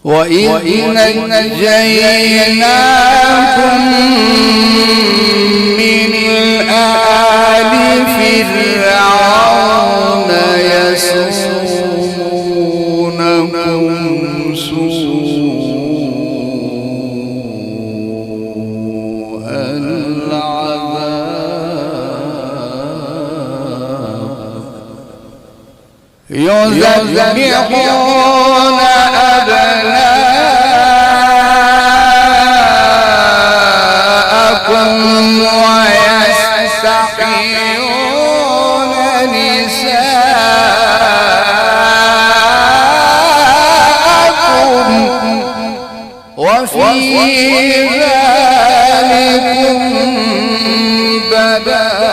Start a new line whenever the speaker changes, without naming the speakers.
وإذ نجيناكم من آل فرعون يسومونكم سوء العذاب يذبحون أبناءكم ويستحيون نساءكم وفي ذلكم بلاء